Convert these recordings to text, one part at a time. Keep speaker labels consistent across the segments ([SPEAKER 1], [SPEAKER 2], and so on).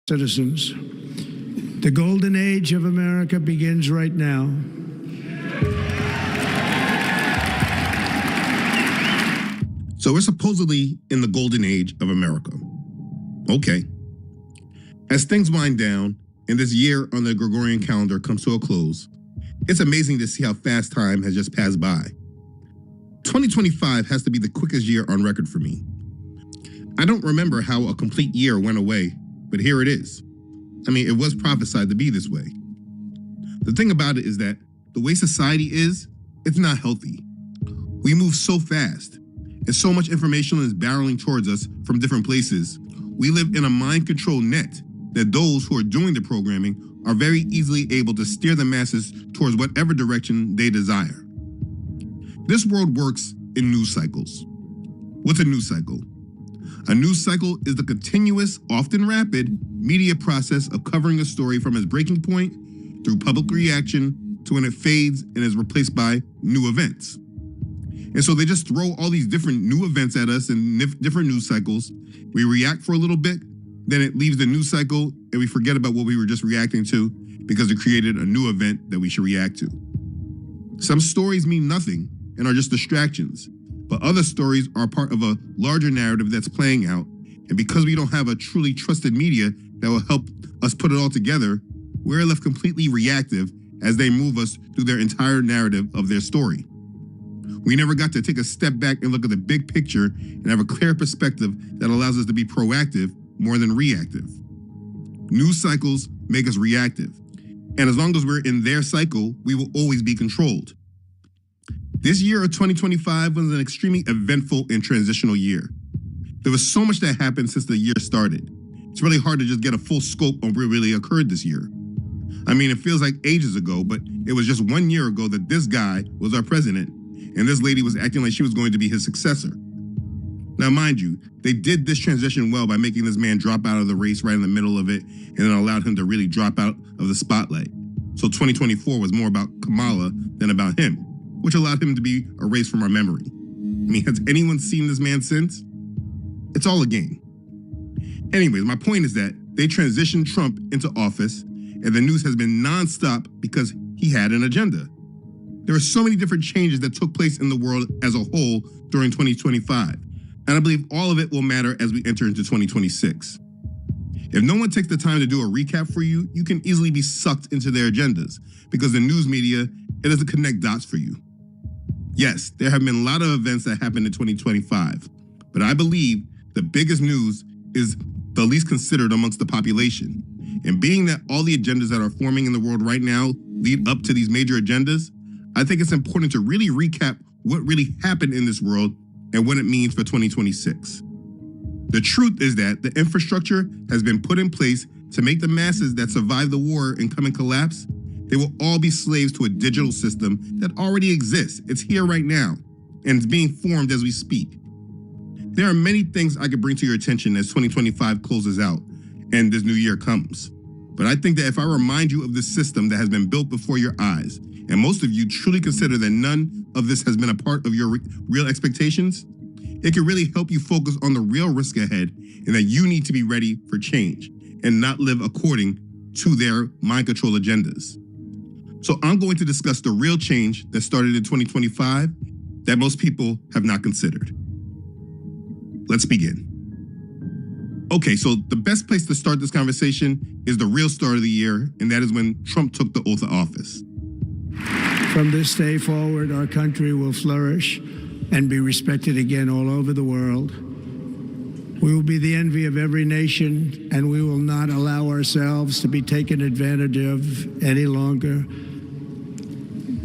[SPEAKER 1] citizens. The golden age of America begins right now.
[SPEAKER 2] So we're supposedly in the golden age of America. Okay. As things wind down and this year on the Gregorian calendar comes to a close, it's amazing to see how fast time has just passed by. 2025 has to be the quickest year on record for me. I don't remember how a complete year went away, but here it is. I mean, it was prophesied to be this way. The thing about it is that the way society is, it's not healthy. We move so fast, and so much information is barreling towards us from different places. We live in a mind control net that those who are doing the programming are very easily able to steer the masses towards whatever direction they desire. This world works in news cycles. What's a news cycle? A news cycle is the continuous, often rapid, media process of covering a story from its breaking point through public reaction to when it fades and is replaced by new events. And so they just throw all these different new events at us in different news cycles. We react for a little bit, then it leaves the news cycle and we forget about what we were just reacting to because it created a new event that we should react to. Some stories mean nothing and are just distractions, but other stories are part of a larger narrative that's playing out. And because we don't have a truly trusted media that will help us put it all together, we're left completely reactive as they move us through their entire narrative of their story. We never got to take a step back and look at the big picture and have a clear perspective that allows us to be proactive more than reactive. News cycles make us reactive, and as long as we're in their cycle, we will always be controlled. This year of 2025 was an extremely eventful and transitional year. There was so much that happened since the year started. It's really hard to just get a full scope on what really occurred this year. I mean, it feels like ages ago, but it was just 1 year ago that this guy was our president, and this lady was acting like she was going to be his successor. Now, mind you, they did this transition well by making this man drop out of the race right in the middle of it, and then allowed him to really drop out of the spotlight. So 2024 was more about Kamala than about him, which allowed him to be erased from our memory. I mean, has anyone seen this man since? It's all a game. Anyways, my point is that they transitioned Trump into office, and the news has been nonstop because he had an agenda. There are so many different changes that took place in the world as a whole during 2025, and I believe all of it will matter as we enter into 2026. If no one takes the time to do a recap for you, you can easily be sucked into their agendas because the news media, it doesn't connect dots for you. Yes, there have been a lot of events that happened in 2025, but I believe the biggest news is the least considered amongst the population. And being that all the agendas that are forming in the world right now lead up to these major agendas, I think it's important to really recap what really happened in this world and what it means for 2026. The truth is that the infrastructure has been put in place to make the masses that survive the war and come and collapse, they will all be slaves to a digital system that already exists. It's here right now, and it's being formed as we speak. There are many things I could bring to your attention as 2025 closes out and this new year comes. But I think that if I remind you of this system that has been built before your eyes, and most of you truly consider that none of this has been a part of your real expectations, it can really help you focus on the real risk ahead and that you need to be ready for change and not live according to their mind control agendas. So I'm going to discuss the real change that started in 2025 that most people have not considered. Let's begin. Okay, so the best place to start this conversation is the real start of the year, and that is when Trump took the oath of office.
[SPEAKER 1] From this day forward, our country will flourish and be respected again all over the world. We will be the envy of every nation, and we will not allow ourselves to be taken advantage of any longer.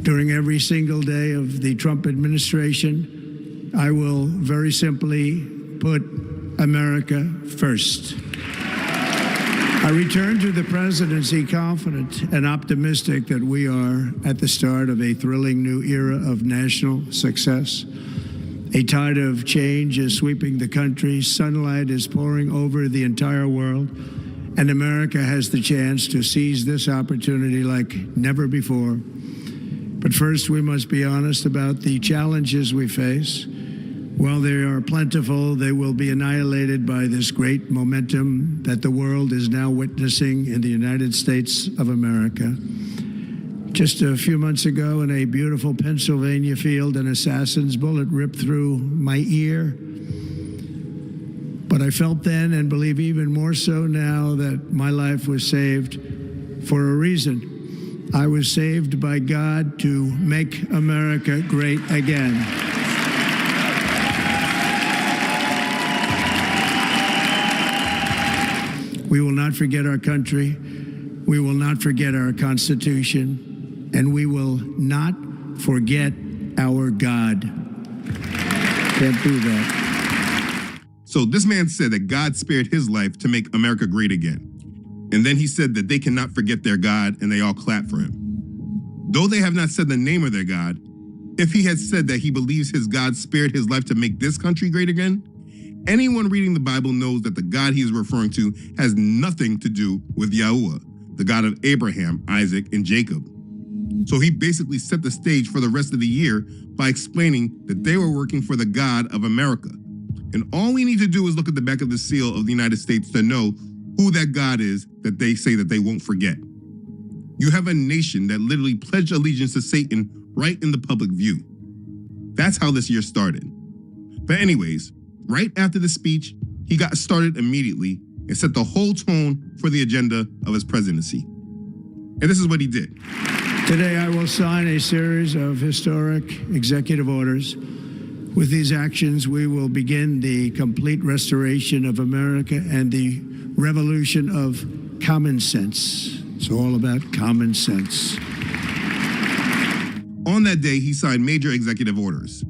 [SPEAKER 1] During every single day of the Trump administration, I will very simply put America first. I return to the presidency confident and optimistic that we are at the start of a thrilling new era of national success. A tide of change is sweeping the country, sunlight is pouring over the entire world, and America has the chance to seize this opportunity like never before. But first, we must be honest about the challenges we face. While they are plentiful, they will be annihilated by this great momentum that the world is now witnessing in the United States of America. Just a few months ago, in a beautiful Pennsylvania field, an assassin's bullet ripped through my ear. But I felt then, and believe even more so now, that my life was saved for a reason. I was saved by God to make America great again. We will not forget our country. We will not forget our Constitution. And we will not forget our God. Can't do that.
[SPEAKER 2] So this man said that God spared his life to make America great again. And then he said that they cannot forget their God, and they all clap for him. Though they have not said the name of their God, if he had said that he believes his God spared his life to make this country great again, anyone reading the Bible knows that the God he is referring to has nothing to do with YaHUsHa, the God of Abraham, Isaac, and Jacob. So he basically set the stage for the rest of the year by explaining that they were working for the God of America. And all we need to do is look at the back of the seal of the United States to know who that God is that they say that they won't forget. You have a nation that literally pledged allegiance to Satan right in the public view. That's how this year started. But anyways, right after the speech, he got started immediately and set the whole tone for the agenda of his presidency. And this is what he did.
[SPEAKER 1] Today, I will sign a series of historic executive orders. With these actions, we will begin the complete restoration of America and the revolution of common sense. It's all about common sense.
[SPEAKER 2] On that day, he signed major executive orders.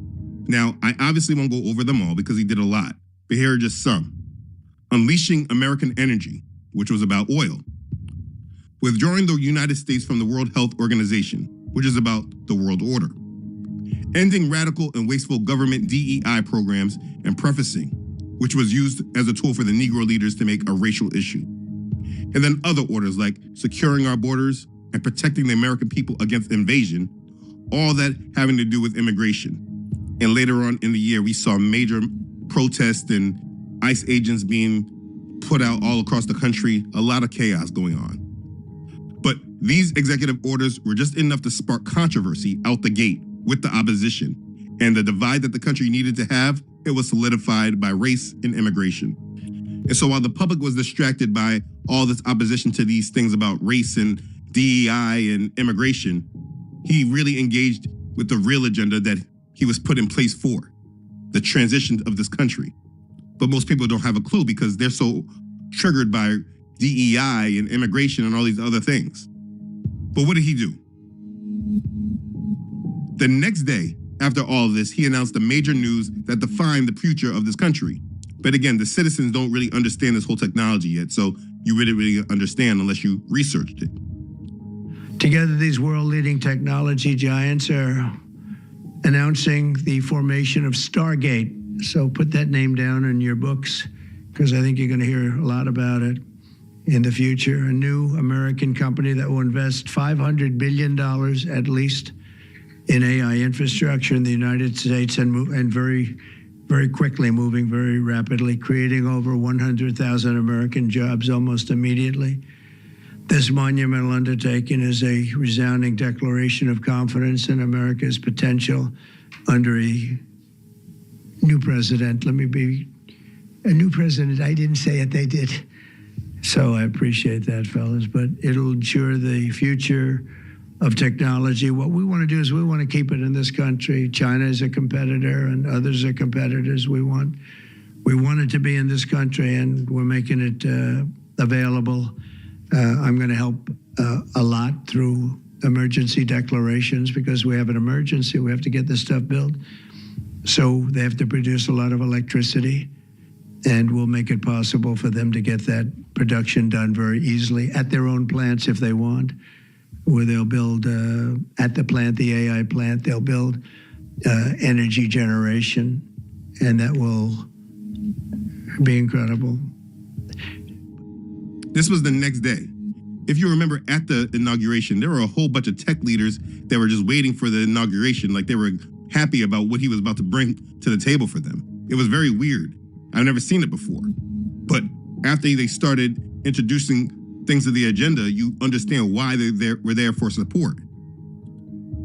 [SPEAKER 2] Now, I obviously won't go over them all because he did a lot, but here are just some. Unleashing American energy, which was about oil. Withdrawing the United States from the World Health Organization, which is about the world order. Ending radical and wasteful government DEI programs and prefacing, which was used as a tool for the Negro leaders to make a racial issue. And then other orders like securing our borders and protecting the American people against invasion, all that having to do with immigration. And later on in the year, we saw major protests and ICE agents being put out all across the country, a lot of chaos going on. But these executive orders were just enough to spark controversy out the gate with the opposition. And the divide that the country needed to have, it was solidified by race and immigration. And so while the public was distracted by all this opposition to these things about race and DEI and immigration, he really engaged with the real agenda that he was put in place for, the transition of this country. But most people don't have a clue because they're so triggered by DEI and immigration and all these other things. But what did he do? The next day, after all of this, he announced the major news that defined the future of this country. But again, the citizens don't really understand this whole technology yet, so you really understand unless you researched it.
[SPEAKER 1] Together, these world-leading technology giants are announcing the formation of Stargate. So put that name down in your books, because I think you're going to hear a lot about it in the future. A new American company that will invest $500 billion at least in AI infrastructure in the United States and very, very quickly, moving very rapidly, creating over 100,000 American jobs almost immediately. This monumental undertaking is a resounding declaration of confidence in America's potential under a new president. Let me be a new president. I didn't say it, they did. So I appreciate that, fellas, but it'll ensure the future of technology. What we want to do is we want to keep it in this country. China is a competitor and others are competitors. We want it to be in this country, and we're making it available. I'm going to help a lot through emergency declarations because we have an emergency. We have to get this stuff built. So they have to produce a lot of electricity, and we'll make it possible for them to get that production done very easily at their own plants if they want, where they'll build at the plant, the AI plant, they'll build energy generation, and that will be incredible.
[SPEAKER 2] This was the next day. If you remember at the inauguration, there were a whole bunch of tech leaders that were just waiting for the inauguration, like they were happy about what he was about to bring to the table for them. It was very weird. I've never seen it before. But after they started introducing things to the agenda, you understand why they were there for support.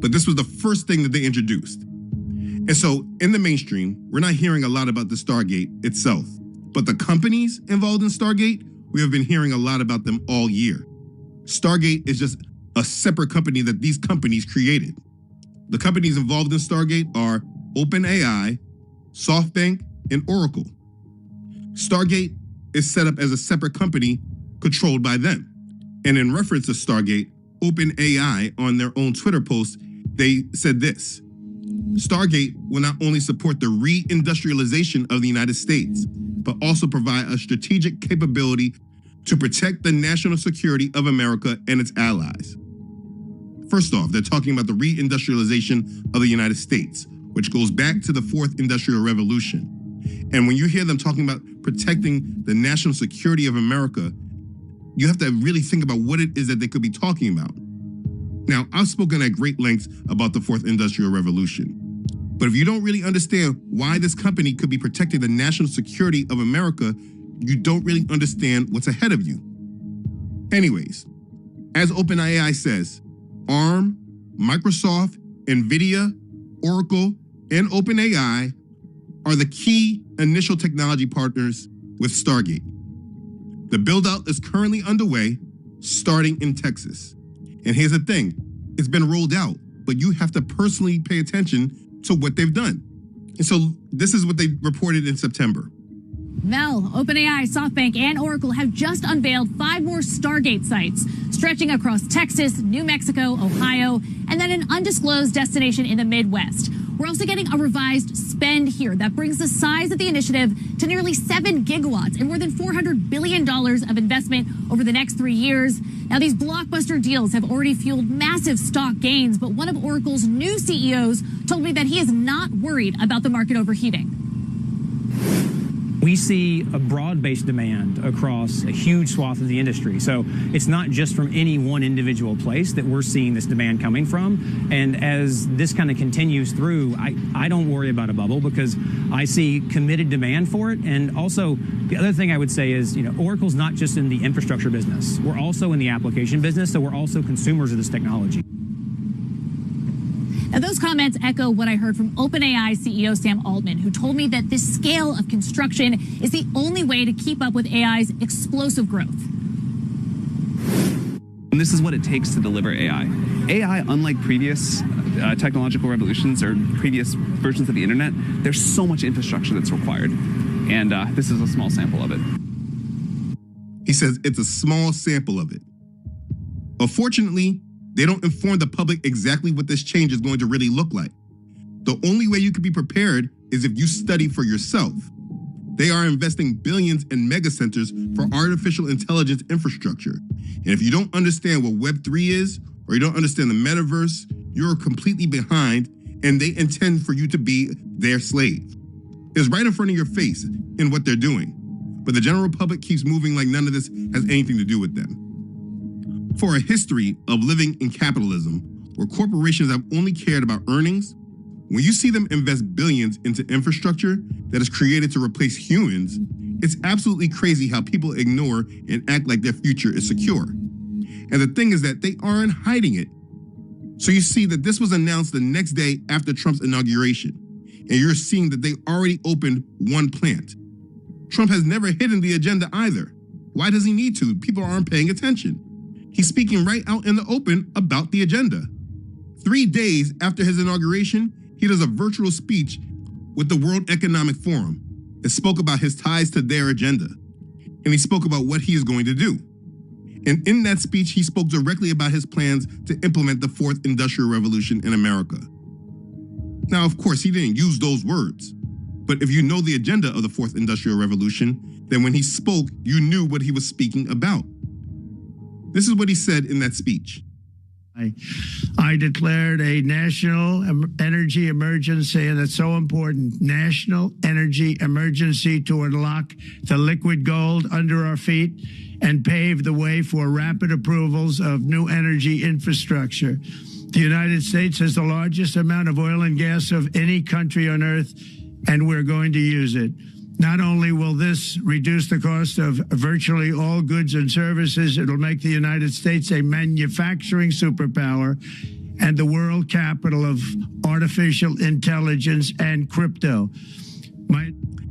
[SPEAKER 2] But this was the first thing that they introduced. And so in the mainstream, we're not hearing a lot about the Stargate itself. But the companies involved in Stargate, we have been hearing a lot about them all year. Stargate is just a separate company that these companies created. The companies involved in Stargate are OpenAI, SoftBank, and Oracle. Stargate is set up as a separate company controlled by them. And in reference to Stargate, OpenAI on their own Twitter post, they said this: Stargate will not only support the reindustrialization of the United States, but also provide a strategic capability to protect the national security of America and its allies. First off, they're talking about the reindustrialization of the United States, which goes back to the Fourth Industrial Revolution. And when you hear them talking about protecting the national security of America, you have to really think about what it is that they could be talking about. Now, I've spoken at great lengths about the Fourth Industrial Revolution. But if you don't really understand why this company could be protecting the national security of America, you don't really understand what's ahead of you. Anyways, as OpenAI says, ARM, Microsoft, NVIDIA, Oracle, and OpenAI are the key initial technology partners with Stargate. The build-out is currently underway, starting in Texas. And here's the thing, it's been rolled out, but you have to personally pay attention to what they've done. And so this is what they reported in September.
[SPEAKER 3] Mel, OpenAI, SoftBank, and Oracle have just unveiled 5 more Stargate sites, stretching across Texas, New Mexico, Ohio, and then an undisclosed destination in the Midwest. We're also getting a revised spend here that brings the size of the initiative to nearly 7 gigawatts and more than $400 billion of investment over the next 3 years. Now, these blockbuster deals have already fueled massive stock gains, but one of Oracle's new CEOs told me that he is not worried about the market overheating.
[SPEAKER 4] We see a broad-based demand across a huge swath of the industry. So it's not just from any one individual place that we're seeing this demand coming from. And as this kind of continues through, I don't worry about a bubble because I see committed demand for it. And also, the other thing I would say is, Oracle's not just in the infrastructure business. We're also in the application business, so we're also consumers of this technology.
[SPEAKER 3] Now, those comments echo what I heard from OpenAI CEO Sam Altman, who told me that this scale of construction is the only way to keep up with AI's explosive growth.
[SPEAKER 5] And this is what it takes to deliver AI. AI, unlike previous technological revolutions or previous versions of the internet, there's so much infrastructure that's required. And this is a small sample of it.
[SPEAKER 2] He says it's a small sample of it. Unfortunately, they don't inform the public exactly what this change is going to really look like. The only way you can be prepared is if you study for yourself. They are investing billions in mega centers for artificial intelligence infrastructure. And if you don't understand what Web3 is, or you don't understand the metaverse, you're completely behind, and they intend for you to be their slave. It's right in front of your face in what they're doing. But the general public keeps moving like none of this has anything to do with them. For a history of living in capitalism, where corporations have only cared about earnings, when you see them invest billions into infrastructure that is created to replace humans, it's absolutely crazy how people ignore and act like their future is secure. And the thing is that they aren't hiding it. So you see that this was announced the next day after Trump's inauguration, and you're seeing that they already opened one plant. Trump has never hidden the agenda either. Why does he need to? People aren't paying attention. He's speaking right out in the open about the agenda. 3 days after his inauguration, he does a virtual speech with the World Economic Forum and spoke about his ties to their agenda. And he spoke about what he is going to do. And in that speech, he spoke directly about his plans to implement the Fourth Industrial Revolution in America. Now, of course, he didn't use those words. But if you know the agenda of the Fourth Industrial Revolution, then when he spoke, you knew what he was speaking about. This is what he said in that speech.
[SPEAKER 1] I declared a national energy emergency, and it's so important, national energy emergency to unlock the liquid gold under our feet and pave the way for rapid approvals of new energy infrastructure. The United States has the largest amount of oil and gas of any country on earth, and we're going to use it. Not only will this reduce the cost of virtually all goods and services, it'll make the United States a manufacturing superpower and the world capital of artificial intelligence and crypto.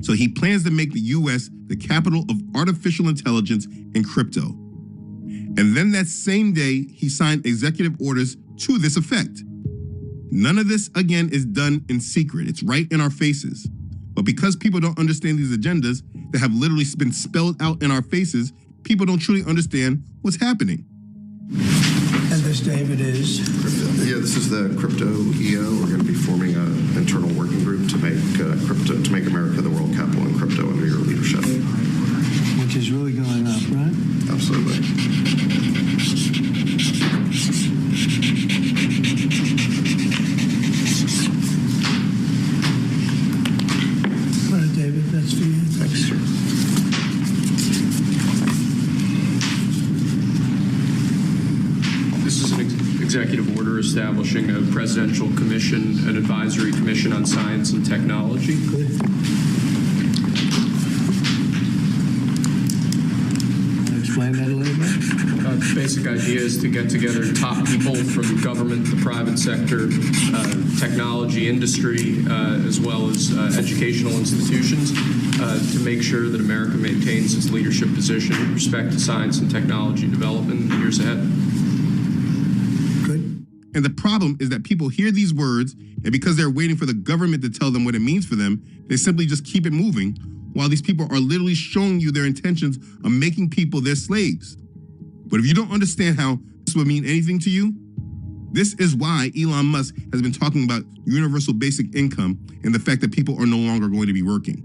[SPEAKER 2] So he plans to make the U.S. the capital of artificial intelligence and crypto. And then that same day, he signed executive orders to this effect. None of this, again, is done in secret. It's right in our faces. But because people don't understand these agendas that have literally been spelled out in our faces, people don't truly understand what's happening.
[SPEAKER 1] And this, David, is?
[SPEAKER 6] Crypto. Yeah, this is the crypto EO. We're going to be forming an internal working group to make crypto, to make America the world capital in crypto under your leadership.
[SPEAKER 1] Which is really going up, right?
[SPEAKER 6] Absolutely.
[SPEAKER 1] All right, David, that's for you.
[SPEAKER 6] Thanks, sir.
[SPEAKER 7] This is an executive order establishing a presidential commission, an advisory commission on science and technology.
[SPEAKER 1] Explain that a little bit.
[SPEAKER 7] The basic idea is to get together top people from government, the private sector, technology industry, as well as educational institutions to make sure that America maintains its leadership position with respect to science and technology development in the years ahead.
[SPEAKER 1] Good.
[SPEAKER 2] And the problem is that people hear these words, and because they're waiting for the government to tell them what it means for them, they simply just keep it moving, while these people are literally showing you their intentions of making people their slaves. But if you don't understand how this would mean anything to you, this is why Elon Musk has been talking about universal basic income and the fact that people are no longer going to be working.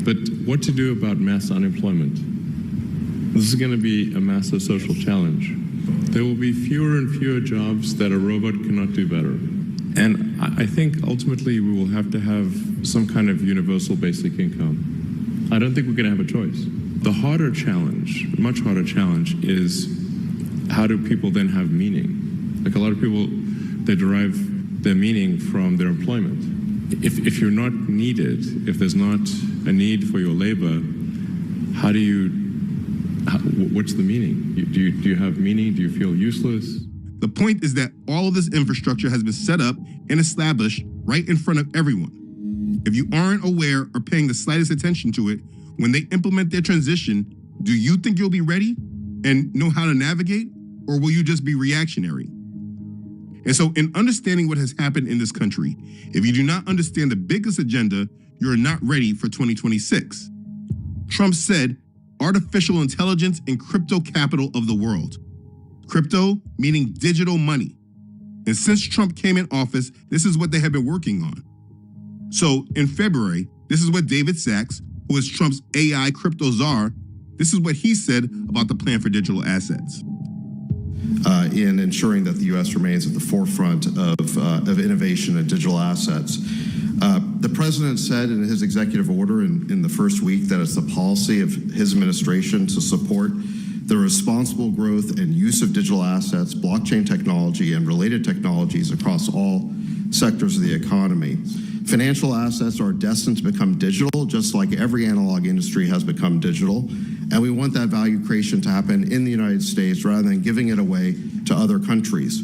[SPEAKER 8] But what to do about mass unemployment? This is going to be a massive social challenge. There will be fewer and fewer jobs that a robot cannot do better. And I think ultimately we will have to have some kind of universal basic income. I don't think we're going to have a choice. The harder challenge, much harder challenge, is how do people then have meaning? Like a lot of people, they derive their meaning from their employment. If you're not needed, if there's not a need for your labor, what's the meaning? Do you have meaning? Do you feel useless?
[SPEAKER 2] The point is that all of this infrastructure has been set up and established right in front of everyone. If you aren't aware or paying the slightest attention to it, when they implement their transition, do you think you'll be ready and know how to navigate, or will you just be reactionary? And so in understanding what has happened in this country, if you do not understand the biggest agenda, you're not ready for 2026. Trump said, artificial intelligence and crypto capital of the world. Crypto meaning digital money. And since Trump came in office, this is what they have been working on. So in February, this is what David Sachs, who is Trump's AI crypto czar, this is what he said about the plan for digital assets.
[SPEAKER 6] In ensuring that the U.S. remains at the forefront of innovation and digital assets. The president said in his executive order in the first week that it's the policy of his administration to support the responsible growth and use of digital assets, blockchain technology, and related technologies across all sectors of the economy. Financial assets are destined to become digital, just like every analog industry has become digital. And we want that value creation to happen in the United States rather than giving it away to other countries.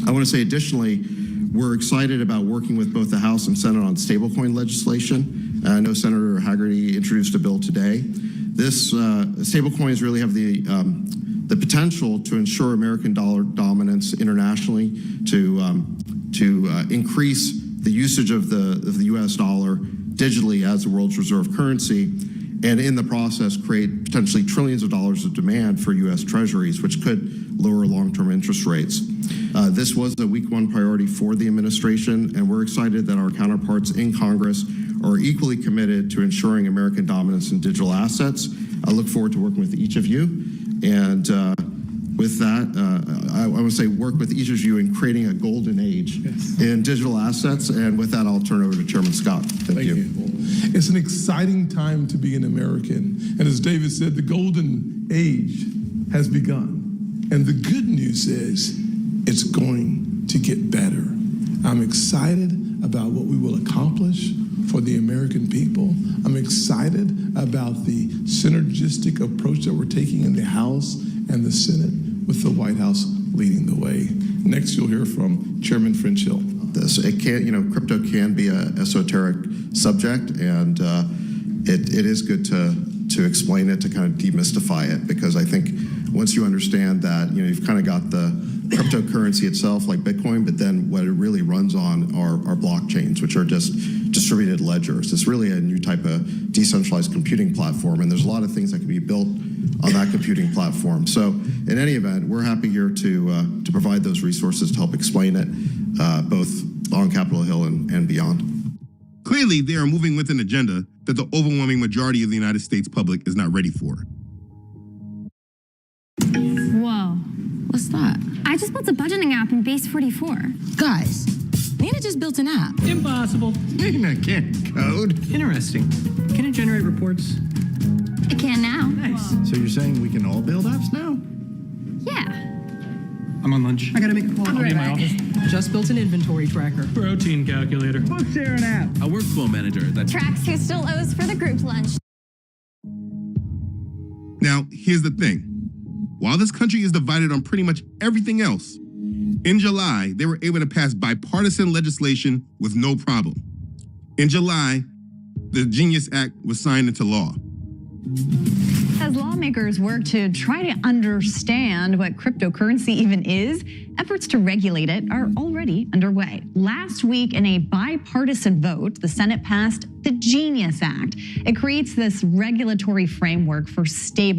[SPEAKER 6] I want to say additionally, we're excited about working with both the House and Senate on stablecoin legislation. I know Senator Hagerty introduced a bill today. This stablecoins really have the potential to ensure American dollar dominance internationally, to increase the usage of the U.S. dollar digitally as the world's reserve currency, and in the process create potentially trillions of dollars of demand for U.S. treasuries, which could lower long-term interest rates. This was a week one priority for the administration, and we're excited that our counterparts in Congress are equally committed to ensuring American dominance in digital assets. I look forward to working with each of you, and with that, I want to say work with each of you in creating a golden age in digital assets. And with that, I'll turn it over to Chairman Scott. Thank you.
[SPEAKER 9] It's an exciting time to be an American. And as David said, the golden age has begun. And the good news is it's going to get better. I'm excited about what we will accomplish for the American people. I'm excited about the synergistic approach that we're taking in the House and the Senate, with the White House leading the way. Next, you'll hear from Chairman French Hill.
[SPEAKER 6] It can, crypto can be an esoteric subject, and it is good to explain it, to kind of demystify it, because I think once you understand that, you've kind of got the cryptocurrency itself, like Bitcoin, but then what it really runs on are blockchains, which are just distributed ledgers. It's really a new type of decentralized computing platform, and there's a lot of things that can be built on that computing platform. So in any event, we're happy here to provide those resources to help explain it, both on Capitol Hill and beyond.
[SPEAKER 2] Clearly, they are moving with an agenda that the overwhelming majority of the United States public is not ready for.
[SPEAKER 10] Whoa.
[SPEAKER 11] What's that?
[SPEAKER 10] I just built a budgeting app in Base 44.
[SPEAKER 11] Guys, Nina just built an app.
[SPEAKER 12] Impossible.
[SPEAKER 6] Nina can't code.
[SPEAKER 12] Interesting. Can it generate reports?
[SPEAKER 10] It can now.
[SPEAKER 12] Nice.
[SPEAKER 13] So you're saying we can all build apps now?
[SPEAKER 10] Yeah.
[SPEAKER 12] I'm on lunch. I gotta make a call. I'll be in my office.
[SPEAKER 14] Just built an inventory tracker.
[SPEAKER 12] Protein calculator.
[SPEAKER 13] We'll share an app.
[SPEAKER 15] A workflow manager that
[SPEAKER 10] Tracks who still owes for the group lunch.
[SPEAKER 2] Now, here's the thing. While this country is divided on pretty much everything else, in July, they were able to pass bipartisan legislation with no problem. In July, the Genius Act was signed into law.
[SPEAKER 16] As lawmakers work to try to understand what cryptocurrency even is, efforts to regulate it are already underway. Last week, in a bipartisan vote, the Senate passed the Genius Act. It creates this regulatory framework for stable